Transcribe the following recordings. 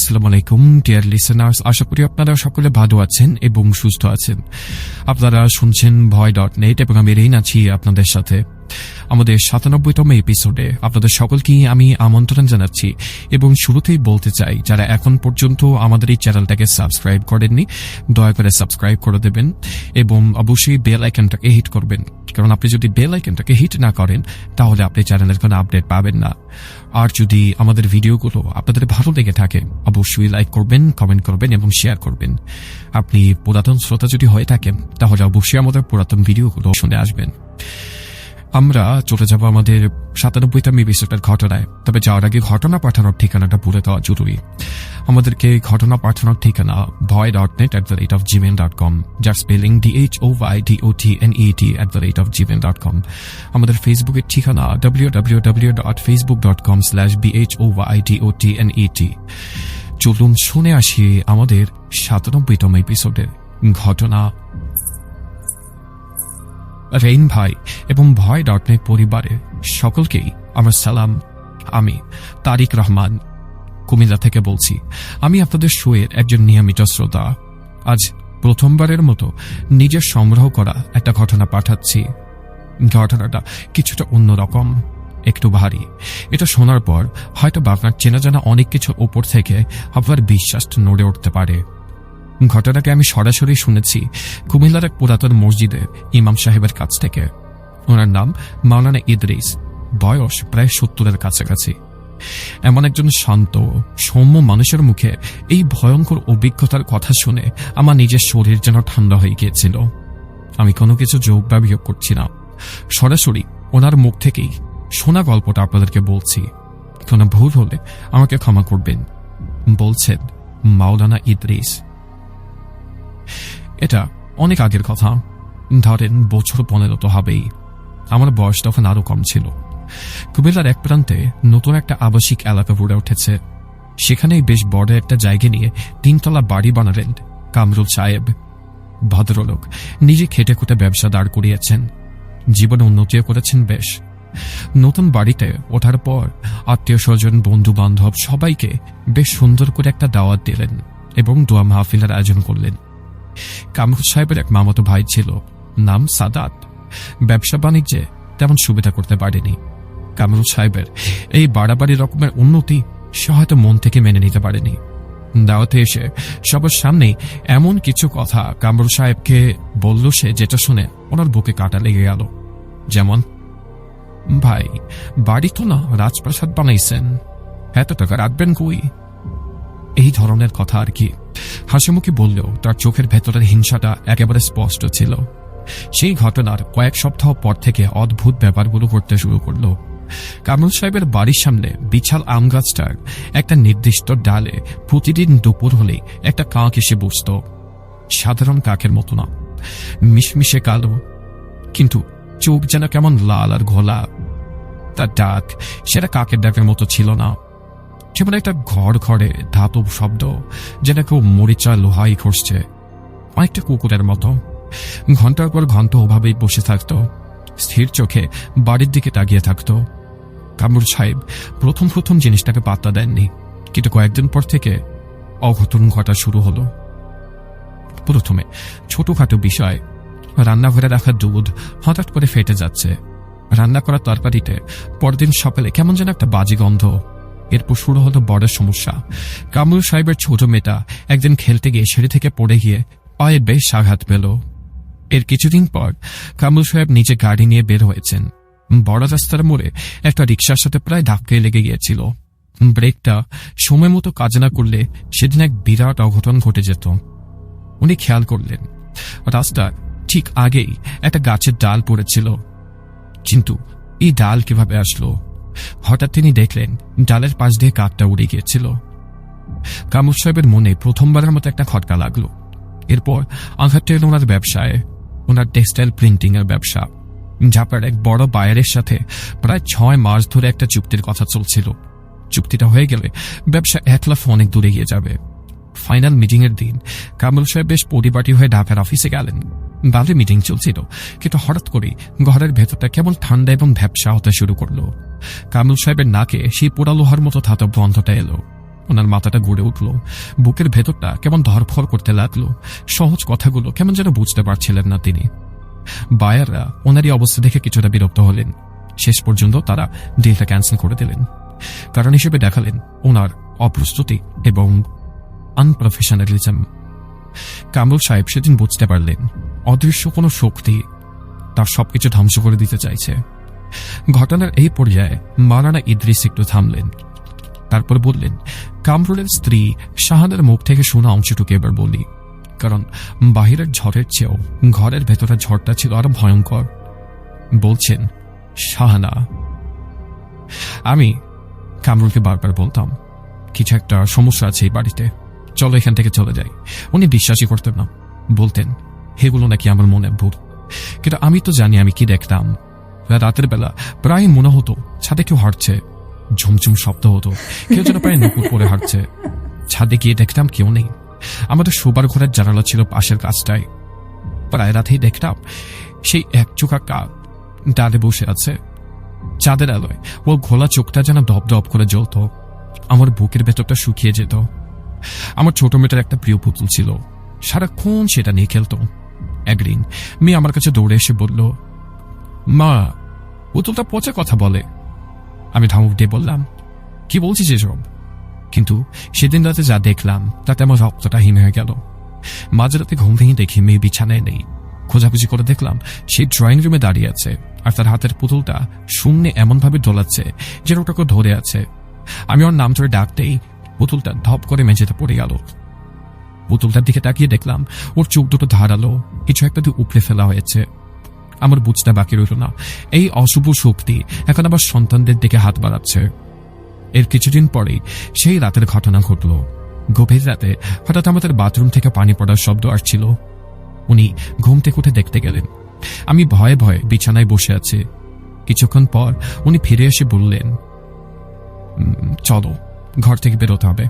আসসালামু আলাইকুম dear listeners, আশা করি আপনারা সকলে ভালো আছেন এবং সুস্থ আছেন। আপনারা শুনছেন ভয়.নেট এবং আমি রেইন আছি আপনাদের সাথে। আমাদের ৯৭তম এপিসোডে আপনাদের সকলকে আমি আমন্ত্রণ জানাচ্ছি এবং শুরুতেই বলতে চাই, যারা এখন পর্যন্ত আমাদের এই চ্যানেলটাকে সাবস্ক্রাইব করেননি, দয়া করে সাবস্ক্রাইব করে দেবেন এবং অবশ্যই বেল আইকনটাকে হিট করবেন, কারণ আপনি যদি বেল আইকনটাকে হিট না করেন তাহলে আপনি চ্যানেলের কোনো আপডেট পাবেন না। আর যদি আমাদের ভিডিওগুলো আপনাদের ভালো লেগে থাকে অবশ্যই লাইক করবেন, কমেন্ট করবেন এবং শেয়ার করবেন। আপনি পুরাতন শ্রোতা যদি হয়ে থাকেন তাহলে অবশ্যই আমাদের পুরাতন ভিডিওগুলো শুনে আসবেন। আমরা চলে যাব আমাদের ৯৭তম এপিসোডের ঘটনায়। তবে যাওয়ার আগে ঘটনা পাঠানোর ঠিকানাটা ভুলে দেওয়া জরুরি। আমাদেরকে ঘটনা পাঠানোর ঠিকানা voy.net@gmail.com, যার স্পেলিং DHOYDOTNET@gmail.com। আমাদের ফেসবুকের ঠিকানা www.facebook.com/BHOYDOTNET। চলুন শুনে আসি আমাদের ৯৭তম এপিসোডের ঘটনা। রেইন ভাই এবং ভয়.নেট পরিবারের সকলকেই আমার সালাম। আমি তারিক রহমান কুমিল্লা থেকে বলছি। আমি আপনাদের শোয়ের একজন নিয়মিত শ্রোতা। আজ প্রথমবারের মতো নিজের সংগ্রহ করা একটা ঘটনা পাঠাচ্ছি। ঘটনাটা কিছুটা অন্যরকম, একটু ভারী। এটা শোনার পর হয়তো আপনার চেনা জানা অনেক কিছুর ওপর থেকে আপনার বিশ্বাস নড়ে উঠতে পারে। ঘটনাকে আমি সরাসরি শুনেছি কুমিল্লার এক পুরাতন মসজিদের ইমাম সাহেবের কাছ থেকে। ওনার নাম মাওলানা ইদ্রিস, বয়স প্রায় ৭০-এর কাছাকাছি। এমন একজন শান্ত সৌম্য মানুষের মুখে এই ভয়ঙ্কর অভিজ্ঞতার কথা শুনে আমার নিজের শরীর যেন ঠান্ডা হয়ে গিয়েছিল। আমি কোনো কিছু যোগ বা বিয়োগ করছি না, সরাসরি ওনার মুখ থেকেই শোনা গল্পটা আপনাদেরকে বলছি। কোনো ভুল হলে আমাকে ক্ষমা করবেন। বলছেন মাওলানা ইদ্রিস। এটা অনেক আগের কথা, ধরেন বছর ১৫ তো হবেই। আমার বয়স তখন আরো কম ছিল। কুমিল্লার এক প্রান্তে নতুন একটা আবাসিক এলাকা গড়ে উঠেছে। সেখানেই বেশ বড় একটা জায়গা নিয়ে ৩তলা বাড়ি বানালেন কামরুল সাহেব। ভদ্রলোক নিজে খেটে খুঁটে ব্যবসা দাঁড় করিয়েছেন, জীবনে উন্নতিও করেছেন বেশ। নতুন বাড়িতে ওঠার পর আত্মীয় স্বজন, বন্ধু বান্ধব সবাইকে বেশ সুন্দর করে একটা দাওয়াত দিলেন এবং দোয়া মাহফিলের আয়োজন করলেন। কামরুল সাহেবের এক মামাতো ভাই ছিল, নাম সাদাত। ব্যবসা বাণিজ্যে তেমন সুবিধা করতে পারেনি। কামরুল সাহেবের এই বাড়াবাড়ি রকমের উন্নতি সে হয়তো মন থেকে মেনে নিতে পারেনি। দাওয়াতে এসে সবার সামনেই এমন কিছু কথা কামরুল সাহেবকে বলল সে, যেটা শুনে ওনার বুকে কাঁটা লেগে গেল। যেমন, ভাই বাড়ি তো না রাজপ্রাসাদ বানাইছেন, এত টাকা রাখবেন কই? এই ধরনের কথা আর কি। হাসিমুখে বললেও তার চোখের ভেতরের হিংসাটা একেবারে স্পষ্ট ছিল। সেই ঘটনার কয়েক সপ্তাহ পর থেকে অদ্ভুত ব্যাপারগুলো করতে শুরু করলো। কামরুল সাহেবের বাড়ির সামনে বিশাল আম গাছটার একটা নির্দিষ্ট ডালে প্রতিদিন দুপুর হলেই একটা কাক এসে বসত। সাধারণ কাকের মতো না, মিশমিশে কালো, কিন্তু চোখ যেন কেমন লাল আর ঘোলা। তার ডাক সেটা কাকের ডাকের মতো ছিল না, যেমন একটা ঘর ঘরে ধাতব শব্দ, যেন কেউ মরিচা লোহাই খসছে। অনেকটা কুকুরের মতো ঘন্টার পর ঘন্টা ওভাবেই বসে থাকত, স্থির চোখে বাড়ির দিকে তাকিয়ে থাকত। কামরুল সাহেব প্রথম জিনিসটাকে পাত্তা দেননি, কিন্তু কয়েকদিন পর থেকে অঘটন ঘটা শুরু হলো। প্রথমে ছোটখাটো বিষয়, রান্নাঘরে রাখা দুধ হঠাৎ করে ফেটে যাচ্ছে, রান্না করা তরকারিতে পরদিন সকালে কেমন যেন একটা বাজে গন্ধ। এরপর শুরু হলো বড় সমস্যা। কামরুল সাহেবের ছোট মেয়েটা একদিন খেলতে গিয়ে সিঁড়ি থেকে পড়ে গিয়ে পায়ে বেশ আঘাত পেল। এর কিছুদিন পর কামরুল সাহেব নিজে গাড়ি নিয়ে বের হয়েছেন। বড় রাস্তার মোড়ে একটা রিকশার সাথে প্রায় ধাক্কায় লেগে গিয়েছিল। ব্রেকটা সময় মতো কাজ না করলে সেদিন এক বিরাট অঘটন ঘটে যেত। উনি খেয়াল করলেন রাস্তার ঠিক আগেই একটা গাছের ডাল পড়েছিল, কিন্তু এই ডাল কিভাবে আসলো? হঠাৎ তিনি দেখলেন ডালের পাশ দিয়ে কাকটা উড়ে গিয়েছিল। কামরুল সাহেবের মনে প্রথমবারের মতো একটা খটকা লাগলো। এরপর আঘাতটা এলো ওনার ব্যবসায়, ওনার টেক্সটাইল প্রিন্টিং এর ব্যবসা। ঝাপার এক বড় বায়ারের সাথে প্রায় ৬ মাস ধরে একটা চুক্তির কথা চলছিল। চুক্তিটা হয়ে গেলে ব্যবসা ১ লাফ অনেক দূরে গিয়ে যাবে। ফাইনাল মিটিং এর দিন কামরুল সাহেব বেশ পরিপাটি হয়ে ঢাকার অফিসে গেলেন। ভালো মিটিং চলছিল, কিন্তু হঠাৎ করে ঘরের ভেতরটা কেমন ঠান্ডা এবং ভ্যাপসা হতে শুরু করলো। কামরুল সাহেবের নাকে সেই পোড়া লোহার মতো ধাতব গন্ধটা এলো। ওনার মাথাটা গড়ে উঠল, বুকের ভেতরটা কেমন ধরফর করতে লাগলো। সহজ কথাগুলো কেমন যেন বুঝতে পারছিলেন না তিনি। বায়াররা ওনারই অবস্থা দেখে কিছুটা বিরক্ত হলেন। শেষ পর্যন্ত তারা ডিলটা ক্যান্সেল করে দিলেন। কারণ হিসেবে দেখালেন ওনার অপ্রস্তুতি এবং আনপ্রফেশনালিজম। কামরুল সাহেব সেদিন বুঝতে পারলেন অদৃশ্য কোনো শক্তি তার সবকিছু ধ্বংস করে দিতে চাইছে। ঘটনার এই পর্যায়ে মাওলানা ইদ্রিস একটু থামলেন, তারপর বললেন, কামরুলের স্ত্রী শাহানার মুখ থেকে শোনা অংশটুকু এবার বলি, কারণ বাহিরের ঝড়ের চেয়েও ঘরের ভেতরের ঝড়টা ছিল আরো ভয়ঙ্কর। বলছেন, শাহানা। আমি কামরুলকে বারবার বলতাম, কিছু একটা সমস্যা আছে এই বাড়িতে, চলো এখান থেকে চলে যাই। উনি বিশ্বাসই করতেন না, বলতেন এগুলো নাকি আমার মনে ভূত। কিন্তু আমি তো জানি আমি কি দেখতাম। রাতের বেলা প্রায় মনে হতো ছাদে কেউ হাঁটছে, ঝুমঝুম শব্দ হতো, কেউ যেন প্রায় নুপুর পরে হাঁটছে। ছাদে গিয়ে দেখতাম কেউ নেই। আমাদের শোবার ঘরের জানালা ছিল পাশের কাজটায়। প্রায় রাতেই দেখতাম সেই এক চোখা কাক ডালে বসে আছে। চাঁদের আলোয় ওর ঘোলা চোখটা যেন দপ করে জ্বলত। আমার বুকের ভেতরটা শুকিয়ে যেত। আমার ছোট মেয়েটার একটা প্রিয় পুতুল ছিল, সারাক্ষণ সেটা নিয়ে খেলত। একদিন মেয়ে আমার কাছে দৌড়ে এসে বলল, মা, পুতুলটা পচে কথা বলে। আমি ধমক দিয়ে বললাম, কি বলছিস এসব? কিন্তু সেদিন রাতে যা দেখলাম তাতে আমার রক্তটা হিম হয়ে গেল। মাঝরাতে ঘুম ভেঙে দেখি মেয়ে বিছানায় নেই। খোঁজাখুঁজি করে দেখলাম সেই ড্রয়িং রুমে দাঁড়িয়ে আছে, আর তার হাতের পুতুলটা শূন্যে এমনভাবে দোলাচ্ছে যেন ওটাকে ধরে আছে। আমি ওর নাম ধরে ডাকতেই পুতুলটা ধপ করে মেঝেতে পড়ে গেল। পুতুলটার দিকে তাকিয়ে দেখলাম ওর চোখ দুটো ধারালো, কিছু একটা দিয়ে উপড়ে ফেলা হয়েছে। আমার বুঝতে বাকি রইল না, এই অশুভ শক্তি এখন আবার সন্তানদের দিকে হাত বাড়াচ্ছে। এর কিছুদিন পরেই সেই রাতের ঘটনা ঘটল। গভীর রাতে হঠাৎ আমাদের বাথরুম থেকে পানি পড়ার শব্দ আসছিল। উনি ঘুম থেকে উঠে দেখতে গেলেন। আমি ভয়ে ভয়ে বিছানায় বসে আছি। কিছুক্ষণ পর উনি ফিরে এসে বললেন, চলো, ঘর থেকে বেরোতে হবে।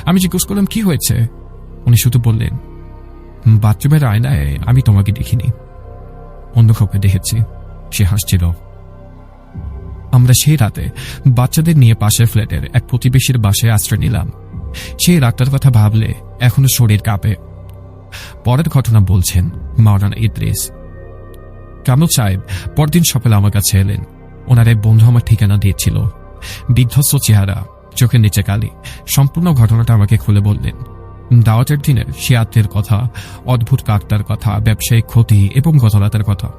আমি জিজ্ঞেস করলাম, কি হয়েছে? উনি শুধু বললেন, বাথরুমের আয়নায় আমি তোমাকে দেখিনি, অন্য কাউকে দেখেছি। সে হাসছিল। আমরা সেই রাতে বাচ্চাদের নিয়ে পাশের ফ্ল্যাটের এক প্রতিবেশীর বাসায় আশ্রয় নিলাম। সেই রাতটার কথা ভাবলে এখনো শরীর কাঁপে। পরের ঘটনা বলছেন মাওলানা ইদ্রিস। কামরুল সাহেব পরদিন সকালে আমার কাছে এলেন। ওনার এক বন্ধু আমার ঠিকানা দিয়েছিল। বিধ্বস্ত চেহারা, চোখের নিচে কালি। সম্পূর্ণ ঘটনাটা আমাকে খুলে বললেন। দাওয়াতের দিনের সে আত্মের কথা, অদ্ভুত কাকটার কথা, ব্যবসায়িক ক্ষতি এবং গতরাতের কথা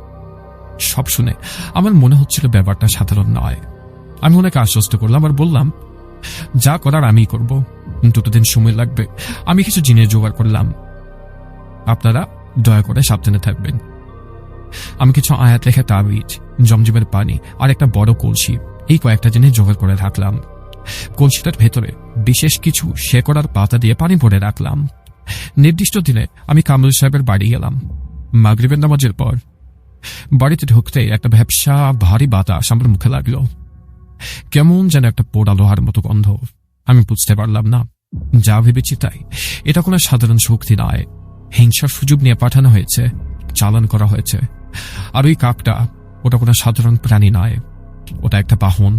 সব শুনে আমার মনে হচ্ছিল ব্যাপারটা সাধারণ নয়। আমি ওনাকে আশ্বস্ত করলাম আর বললাম, যা করার আমিই করব, 2 দিন সময় লাগবে। আমি কিছু জিনিস জোগাড় করলাম, আপনারা দয়া করে সাবধানে থাকবেন। আমি কিছু আয়াত লেখা তাবিজ, জমজমের পানি আর একটা বড় কলসি, এই কয়েকটা জিনিস জোগাড় করে রাখলাম। কলসিটার ভেতরে বিশেষ কিছু শেকড়ার পাতা দিয়ে পানি ভরে রাখলাম। নির্দিষ্ট দিনে আমি কামরুল সাহেবের বাড়ি গেলাম মাগরিবের নামাজের পর। বাড়িতে ঢুকতে একটা ভ্যাপসা ভারী বাতাস আমার মুখে লাগলো। কেমন যেন একটা পোড়া লোহার মতো গন্ধ। আমি বুঝতে পারলাম না, যা ভেবেছি তাই। এটা কোনো সাধারণ শক্তি নয়, হিংসার সুযোগ নিয়ে পাঠানো হয়েছে, চালান করা হয়েছে। আর ওই কাকটা, ওটা কোনো সাধারণ প্রাণী নয়, ওটা একটা বাহন,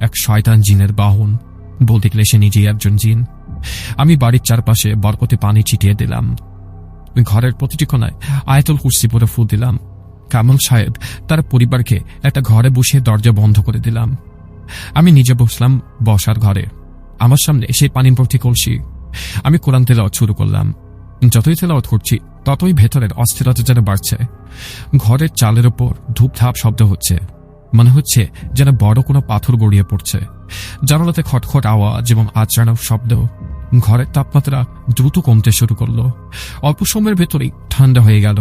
এক শয়তান জিনের বাহন। বলতে গেলে সে নিজেই একজন জিন। আমি বাড়ির চারপাশে বরকতে পানি ছিটিয়ে দিলাম। ঘরের প্রতিটি কোণায় আয়াতুল কুরসি পড়ে ফু দিলাম। কামরুল সাহেব তার পরিবারকে একটা ঘরে বসিয়ে দরজা বন্ধ করে দিলাম। আমি নিজে বসলাম বসার ঘরে। আমার সামনে সেই পানি ভর্তি কলসি। আমি কোরআন তেলাওয়াত শুরু করলাম। যতই তেলাওয়াত করছি ততই ভেতরের অস্থিরতা যেন বাড়ছে। ঘরের চালের ওপর ধূপধাপ শব্দ হচ্ছে, মনে হচ্ছে যেন বড় কোনো পাথর গড়িয়ে পড়ছে। জানালাতে খটখট আওয়াজ এবং আচরণের শব্দ। ঘরের তাপমাত্রা দ্রুত কমতে শুরু করলো। অল্প সময়ের ভেতরেই ঠান্ডা হয়ে গেল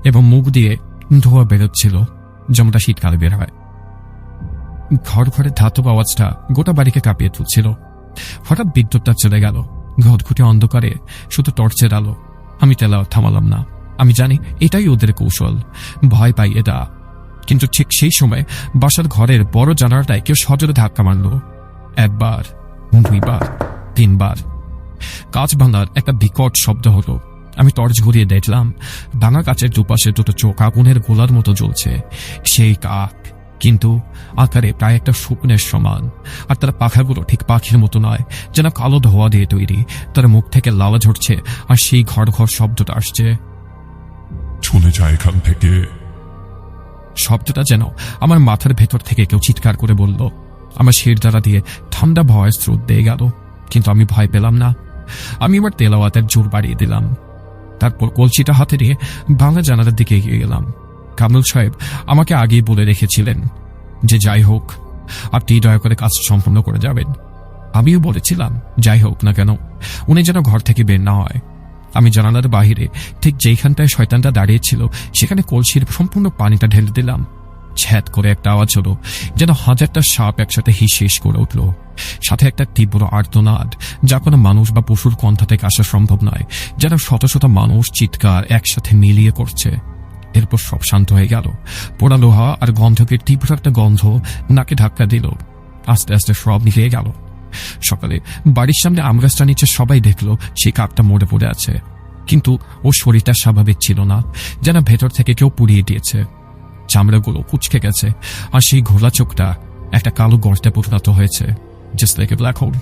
এবং মুখ দিয়ে ধোঁয়া বেরোচ্ছিল, যেমনটা শীতকালে বের হয়। ঘর ঘরের ধাতব আওয়াজটা গোটা বাড়িকে কাঁপিয়ে তুলছিল। হঠাৎ বিদ্যুৎটা চলে গেল। ঘটঘটে অন্ধকারে শুধু টর্চের আলো। আমি তেলাওয়াত থামালাম না। আমি জানি এটাই ওদের কৌশল, ভয় পাই এটা। কিন্তু ঠিক সেই সময় বাসার ঘরের বড় জানালাটায় কেউ সজোরে ধাক্কা মারল। 1 বার, 2 বার, 3 বার। কাঁচ ভাঙার একটা বিকট শব্দ হলো। আমি টর্চ ঘুরিয়ে দেখলাম ভাঙা কাচের দুপাশে দুটো চোখ আগুনের গোলার মতো জ্বলছে। সেই কাক কিন্তু আকারে প্রায় একটা স্বপ্নের সমান। আর তার পাখাগুলো ঠিক পাখির মতো নয়, যেন কালো ধোয়া দিয়ে তৈরি। তার মুখ থেকে লালা ঝরছে, আর সেই ঘর ঘর শব্দটা আসছে। চলে যায় এখান থেকে। শব্দটা যেন আমার মাথার ভেতর থেকে কেউ চিৎকার করে বলল। আমার শির দ্বারা দিয়ে ঠান্ডা ভয়ের স্রোত দিয়ে গেল, কিন্তু আমি ভয় পেলাম না। আমি এবার তেলাওয়াতের জোর বাড়িয়ে দিলাম। তারপর কলসিটা হাতে নিয়ে ভাঙা জানালার দিকে এগিয়ে গেলাম। কামরুল সাহেব আমাকে আগেই বলে রেখেছিলেন যে যাই হোক আপনি দয়া করে কাজ সম্পন্ন করে যাবেন। আমিও বলেছিলাম যাই হোক না কেন উনি যেন ঘর থেকে বের না হয়। আমি জানালার বাহিরে ঠিক যেইখানটায় শয়তানটা দাঁড়িয়েছিল সেখানে কলসির সম্পূর্ণ পানিটা ঢেলে দিলাম। ছ্যাদ করে একটা আওয়াজ হলো, যেন হাজারটা সাপ একসাথে হিস করে উঠল। সাথে একটা তীব্র আর্তনাদ, যা কোনো মানুষ বা পশুর কণ্ঠ থেকে আসা সম্ভব নয়, যেন শত শত মানুষ চিৎকার একসাথে মিলিয়ে করছে। এরপর সব শান্ত হয়ে গেল। পোড়া লোহা আর গন্ধকের তীব্র একটা গন্ধ নাকে ধাক্কা দিল। আস্তে আস্তে সব মিলিয়ে গেল। সকালে বাড়ির সামনে আম গাছটা নিচে সবাই দেখলো সেই কাকটা মরে পড়ে আছে, কিন্তু ও শরীরটা স্বাভাবিক ছিল না, যেন ভেতর থেকে কেউ পুড়িয়ে দিয়েছে। চামড়াগুলো কুচকে গেছে, আর সেই ঘোলা চোখটা একটা কালো গর্তে পরিণত হয়েছে, just like a black hole.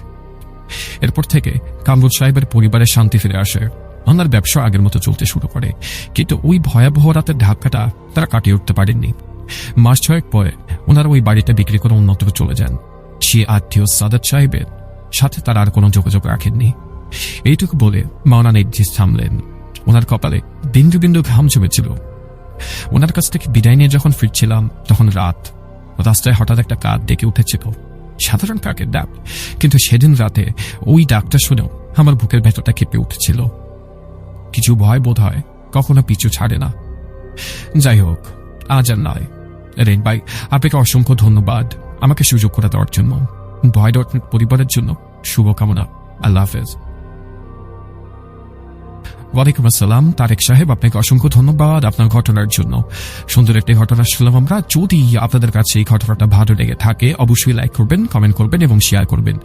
এরপর থেকে কামরুল সাহেবের পরিবারের শান্তি ফিরে আসে। ওনার ব্যবসা আগের মতো চলতে শুরু করে, কিন্তু ওই ভয়াবহ রাতের ধাক্কাটা তারা কাটিয়ে উঠতে পারেননি। মাস ছয়েক পরে ওনারা ওই বাড়িটা বিক্রি করে অন্যত্র চলে যান। সে আত্মীয় সাদাত সাহেবের সাথে তারা আর কোনো যোগাযোগ রাখেননি। এইটুকু বলে মাওনা নির্দেশ থামলেন। ওনার কপালে বিন্দু বিন্দু ঘাম জমেছিল। ওনার কাছ থেকে বিদায় নিয়ে যখন ফিরছিলাম তখন রাত। রাস্তায় হঠাৎ একটা কাক ডেকে উঠেছিল, সাধারণ কাকের ডাক, কিন্তু সেদিন রাতে ওই ডাকটা শুনেও আমার বুকের ভেতরটা কেঁপে উঠেছিল। কিছু ভয় বোধ হয় কখনো পিছু ছাড়ে না। যাই হোক, আজ আর নয়। রেন ভাই, আপনাকে অসংখ্য ধন্যবাদ আমাকে সুযোগ করে দেওয়ার জন্য। ভয় পরিবারের জন্য শুভকামনা। আল্লাহ হাফেজ। ওয়ালাইকুম আসসালাম তারেক সাহেব, আপনাকে অসংখ্য ধন্যবাদ আপনার ঘটনার জন্য। সুন্দর একটি ঘটনা শুনলাম আমরা। যদি আপনাদের কাছে এই ঘটনাটা ভালো লেগে থাকে অবশ্যই লাইক করবেন, কমেন্ট করবেন এবং শেয়ার করবেন।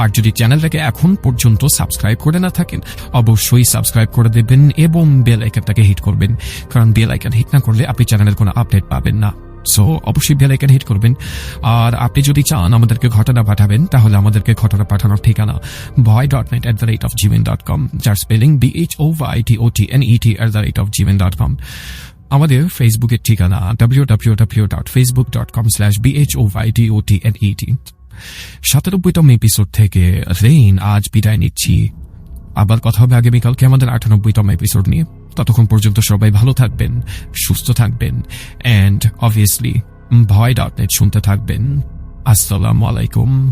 আর যদি চ্যানেলটাকে এখন পর্যন্ত সাবস্ক্রাইব করে না থাকেন অবশ্যই সাবস্ক্রাইব করে দেবেন এবং বেল আইকনটাকে হিট করবেন, কারণ বেল আইকন হিট না করলে আপনি চ্যানেলের কোনো আপডেট পাবেন না। সো অবশ্যই বেল আইকন হিট করবেন। আর আপনি যদি চান আমাদেরকে ঘটনা পাঠাবেন তাহলে আমাদেরকে ঘটনা পাঠানোর ঠিকানা voy.net@gmail.com, যার স্পেলিং BHOYTOTNET@gmail.com। আমাদের ফেসবুকের ঠিকানা www.facebook.com/BHOYTOTNET। 97তম এপিসোড থেকে রেইন আজ বিদায় নিচ্ছি। আবার কথা হবে আগামীকালকে আমাদের 98তম এপিসোড নিয়ে। ততক্ষণ পর্যন্ত সবাই ভালো থাকবেন, সুস্থ থাকবেন, অ্যান্ড অবভিয়াসলি voy.net শুনতে থাকবেন। আসসালামু আলাইকুম।